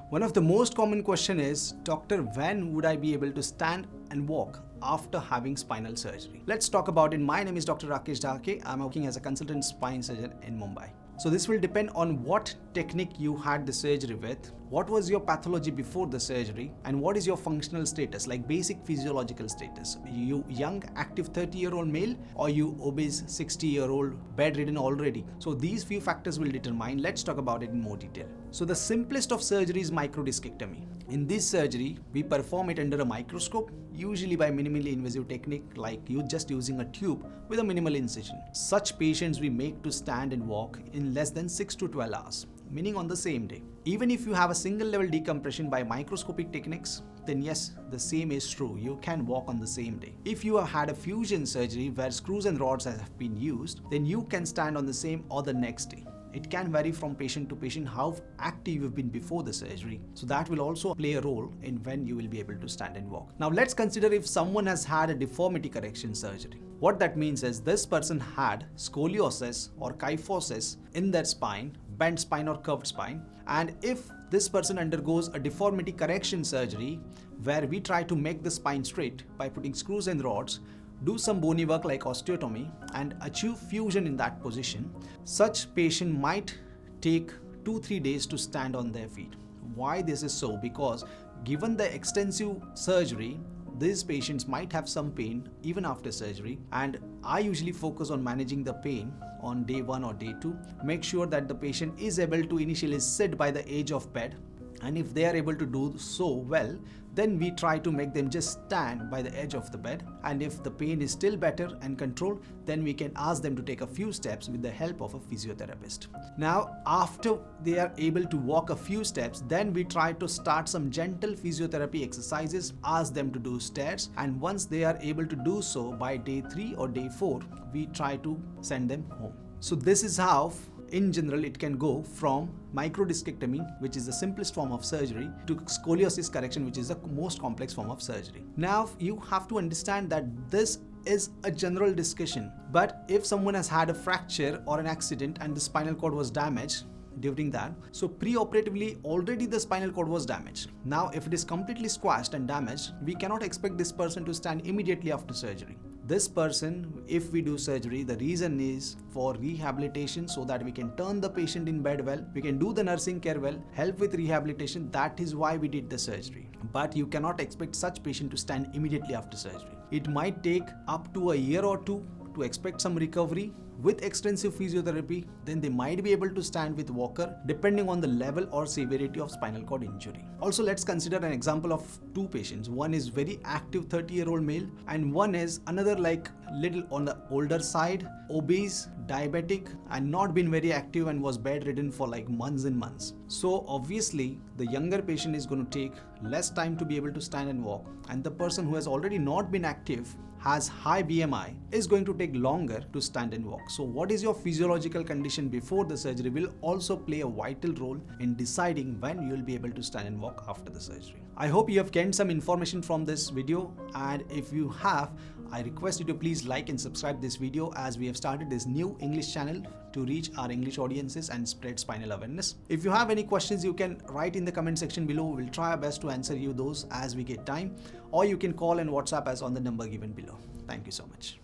One of the most common question is, doctor, when would I be able to stand and walk after having spinal surgery? Let's talk about it. My name is Dr. Rakesh Dhake. I'm working as a consultant spine surgeon in Mumbai. So this will depend on what technique you had the surgery with, what was your pathology before the surgery, and what is your functional status, like basic physiological status. You young, active 30-year-old male, or you obese 60-year-old, bedridden already. So these few factors will determine. Let's talk about it in more detail. So the simplest of surgery is microdiscectomy. In this surgery, we perform it under a microscope, usually by minimally invasive technique like you just using a tube with a minimal incision. Such patients we make to stand and walk in less than 6 to 12 hours, meaning on the same day. Even if you have a single level decompression by microscopic techniques, then yes, the same is true. You can walk on the same day. If you have had a fusion surgery where screws and rods have been used, then you can stand on the same or the next day. It can vary from patient to patient how active you've been before the surgery. So that will also play a role in when you will be able to stand and walk. Now let's consider if someone has had a deformity correction surgery. What that means is this person had scoliosis or kyphosis in their spine, bent spine or curved spine. And if this person undergoes a deformity correction surgery where we try to make the spine straight by putting screws and rods, do some bony work like osteotomy and achieve fusion in that position, such patient might take 2-3 days to stand on their feet. Why this is so? Because given the extensive surgery, these patients might have some pain even after surgery, and I usually focus on managing the pain on day 1 or day 2. Make sure that the patient is able to initially sit by the edge of bed, and if they are able to do so well, then we try to make them just stand by the edge of the bed. And if the pain is still better and controlled, then we can ask them to take a few steps with the help of a physiotherapist. Now, after they are able to walk a few steps, then we try to start some gentle physiotherapy exercises, ask them to do stairs, and once they are able to do so by day 3 or day 4, we try to send them home. So this is how in general it can go from microdiscectomy, which is the simplest form of surgery, to scoliosis correction, which is the most complex form of surgery. Now you have to understand that this is a general discussion, but if someone has had a fracture or an accident and the spinal cord was damaged during that, so pre-operatively already the spinal cord was damaged. Now if it is completely squashed and damaged, we cannot expect this person to stand immediately after surgery. This person, if we do surgery, the reason is for rehabilitation, so that we can turn the patient in bed well, we can do the nursing care well, help with rehabilitation. That is why we did the surgery. But you cannot expect such patient to stand immediately after surgery. It might take up to a year or 2 to expect some recovery. With extensive physiotherapy, then they might be able to stand with walker depending on the level or severity of spinal cord injury. Also, let's consider an example of 2 patients. One is very active 30-year-old male, and one is another like little on the older side, obese, diabetic, and not been very active and was bedridden for like months and months. So obviously the younger patient is going to take less time to be able to stand and walk, and the person who has already not been active, has high BMI, is going to take longer to stand and walk. So what is your physiological condition before the surgery will also play a vital role in deciding when you will be able to stand and walk after the surgery. I hope you have gained some information from this video, and if you have, I request you to please like and subscribe this video, as we have started this new English channel to reach our English audiences and spread spinal awareness. If you have any questions, you can write in the comment section below. We'll try our best to answer you those as we get time, or you can call and WhatsApp us on the number given below. Thank you so much.